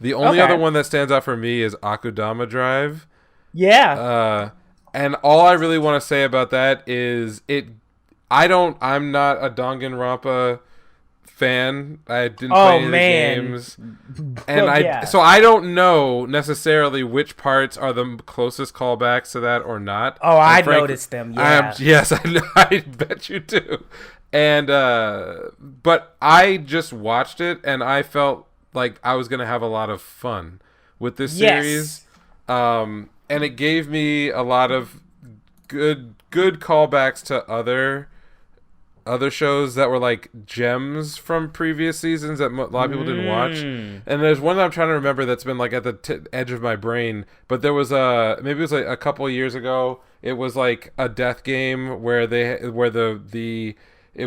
The only other one that stands out for me is Akudama Drive. Yeah. And all I really want to say about that is I'm not a Danganronpa fan. I didn't play any of the games. And so I don't know necessarily which parts are the closest callbacks to that or not. Oh, I noticed them. Yeah. Yes, I bet you do. And but I just watched it and I felt like I was gonna have a lot of fun with this series. And it gave me a lot of good callbacks to other shows that were like gems from previous seasons that a lot of people didn't watch. And there's one that I'm trying to remember that's been like at the edge of my brain. But there was maybe it was like a couple of years ago. It was like a death game where it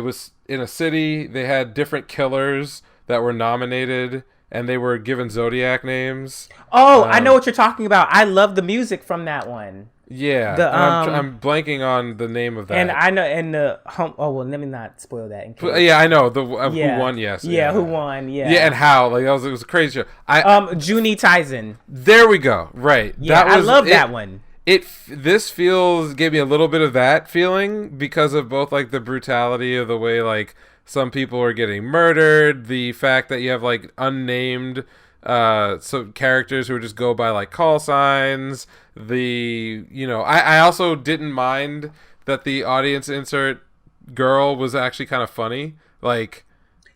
was in a city. They had different killers that were nominated. And they were given Zodiac names. Oh, I know what you're talking about. I love the music from that one. Yeah, I'm blanking on the name of that. And I know, and the home. Oh well, let me not spoil that. In case. Yeah, I know who won. Yes. Yeah, who won? Yeah. Yeah, and how? Like it was a crazy show. Juni Taisen. There we go. Right. Yeah, I love that one. This gave me a little bit of that feeling because of both like the brutality of the way like some people are getting murdered, the fact that you have like unnamed some characters who just go by like call signs. I also didn't mind that the audience insert girl was actually kind of funny. Like,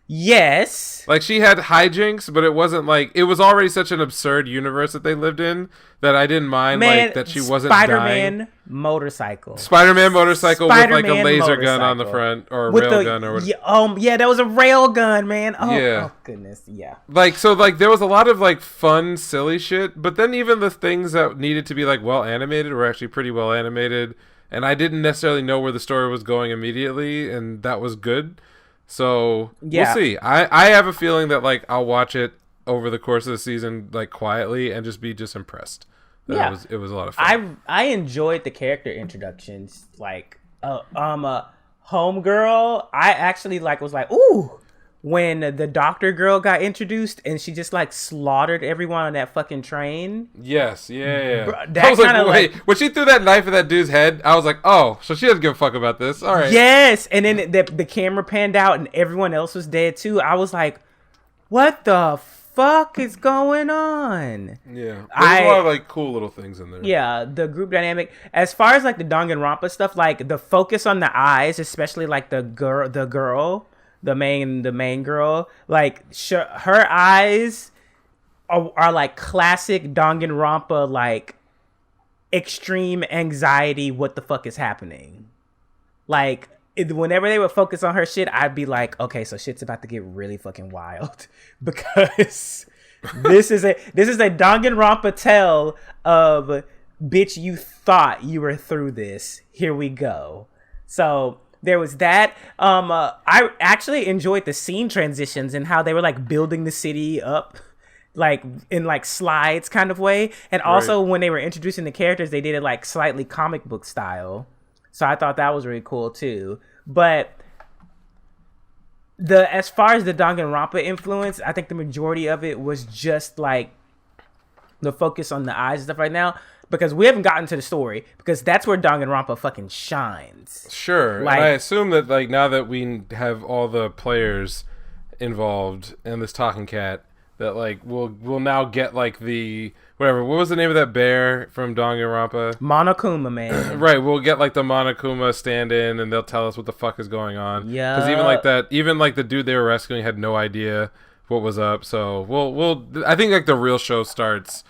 yes, like she had hijinks, but it wasn't like it was already such an absurd universe that they lived in that I didn't mind like that she wasn't Spider-Man motorcycle. Spider-Man motorcycle with like a laser gun on the front or a rail gun or whatever. Yeah, that was a rail gun, man. Oh goodness, yeah. Like so, like there was a lot of like fun, silly shit, but then even the things that needed to be like well animated were actually pretty well animated, and I didn't necessarily know where the story was going immediately, and that was good. So we'll see. I have a feeling that like I'll watch it over the course of the season like quietly and just be impressed. It was a lot of fun. I enjoyed the character introductions. Like Homegirl, I actually was like, ooh, when the doctor girl got introduced and she just like slaughtered everyone on that fucking train. Yes, yeah. Bro, I was like, when she threw that knife at that dude's head, I was like, oh, so she doesn't give a fuck about this. All right. Yes, and then the camera panned out and everyone else was dead too. I was like, what the fuck is going on? Yeah, there's a lot of like cool little things in there. Yeah, the group dynamic. As far as like the Danganronpa stuff, like the focus on the eyes, especially like the main girl, like her eyes are like classic Danganronpa, like extreme anxiety. What the fuck is happening? Like whenever they would focus on her shit, I'd be like, okay, so shit's about to get really fucking wild because this is a Danganronpa tale of bitch. You thought you were through this. Here we go. So there was that. I actually enjoyed the scene transitions and how they were like building the city up, like in like slides kind of way. And also when they were introducing the characters, they did it like slightly comic book style. So I thought that was really cool too. But as far as the Danganronpa influence, I think the majority of it was just like the focus on the eyes and stuff right now. Because we haven't gotten to the story, because that's where Danganronpa fucking shines. Sure, like, and I assume that like now that we have all the players involved in this talking cat, that like we'll now get like the whatever. What was the name of that bear from Danganronpa? Monokuma, man. Right, we'll get like the Monokuma stand-in, and they'll tell us what the fuck is going on. Yeah, because even like the dude they were rescuing had no idea what was up. So we'll I think like the real show starts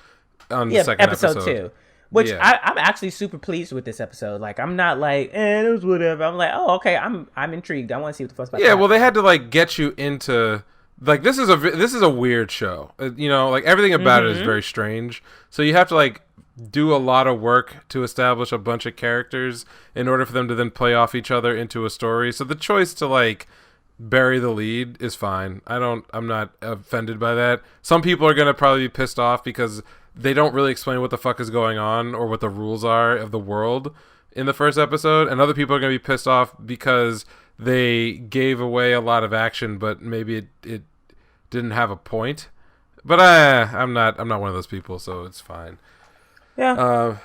on the second episode 2. Which I'm actually super pleased with this episode. Like, I'm not like, it was whatever. I'm like, oh, okay, I'm intrigued. I want to see what the fuck's about. Yeah, well, they had to like get you into like this is a weird show. Like everything about it is very strange. So you have to like do a lot of work to establish a bunch of characters in order for them to then play off each other into a story. So the choice to like bury the lead is fine. I'm not offended by that. Some people are gonna probably be pissed off because they don't really explain what the fuck is going on or what the rules are of the world in the first episode. And other people are going to be pissed off because they gave away a lot of action, but maybe it didn't have a point. But I'm not one of those people, so it's fine. Yeah.